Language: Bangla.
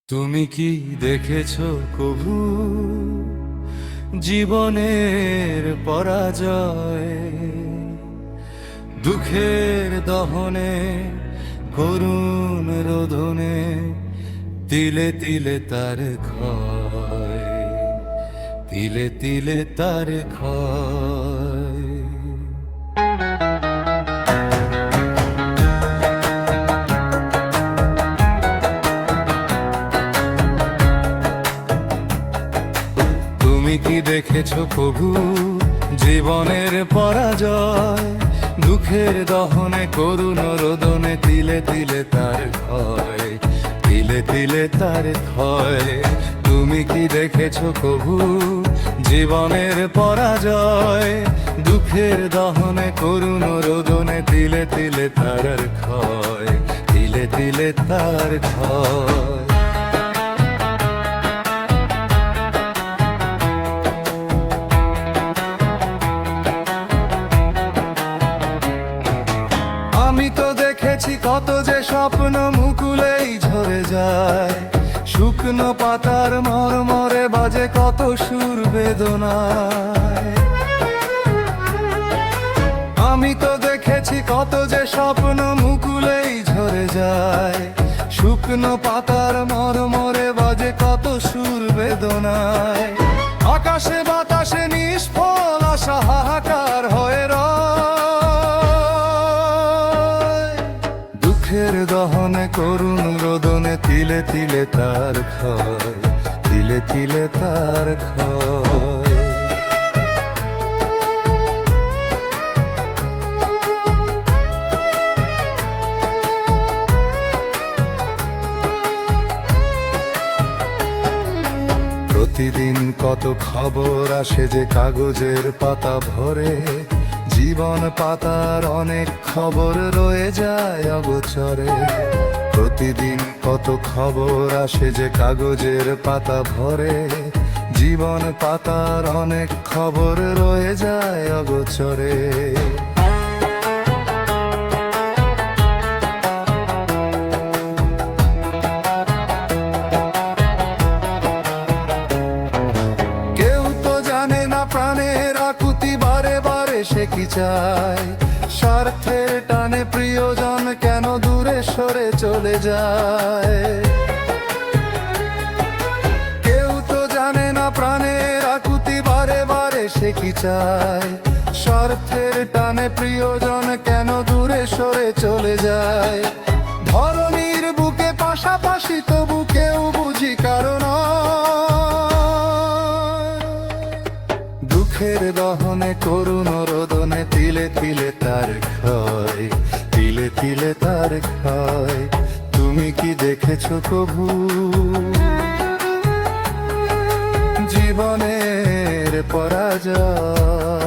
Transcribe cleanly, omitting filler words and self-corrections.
তুমি কি দেখেছো কভু জীবনের পরাজয়? দুঃখের দহনে করুণ রোদনে তিলে তিলে তার ক্ষয়, তিলে তিলে তার ক্ষয়। তুমি কি দেখেছো কভু জীবনের পরাজয়? দুঃখের দহনে করুণ রোদনে তিলে তিলে তার ক্ষয়, তিলে তিলে তার ক্ষয়। তুমি কি দেখেছো কভু জীবনের পরাজয়? দুঃখের দহনে করুণ রোদনে তিলে তিলে তার ক্ষয়, তিলে তিলে তার ক্ষয়। আমি তো দেখেছি কত যে স্বপ্ন মুকুলেই ঝরে যায়, শুকনো পাতার মরমরে বাজে কত সুর বেদনায়। আমি তো দেখেছি কত যে স্বপ্ন মুকুলেই ঝরে যায়, শুকনো পাতার মরমরে বাজে কত সুর বেদনায়। আকাশে বাতাসে নিষ্ফল আশা হাহাকার হয়ে দুঃখের দহনে করুণ রোদনে তিলে তিলে তার ক্ষয়, তিলে তিলে তার ক্ষয়। প্রতিদিন কত খবর আসে যে কাগজের পাতা ভরে, জীবন পাতার অনেক খবর রয়ে যায় অগোচরে। প্রতিদিন কত খবর আসে যে কাগজের পাতা ভরে, জীবন পাতার অনেক খবর রয়ে যায় অগোচরে। কেউ তো জানে না প্রাণের আকুতি বারে বারে সে কি চায়, স্বার্থের টানে প্রিয়জন কেন দূরে সরে চলে যায়। কেউ তো জানে না প্রাণের আকুতি বারে বারে সে কি চায়, স্বার্থের টানে প্রিয়জন কেন দূরে সরে চলে যায়। ধরনীর বুকে পাশাপাশি তবু কেউ বুঝি কারণ দুঃখের দহনে করুণ রোদনে তিলে তিলে তার ক্ষয়, তিলে তিলে তার ক্ষয়। তুমি কি দেখেছো কভু জীবনের পরাজয়?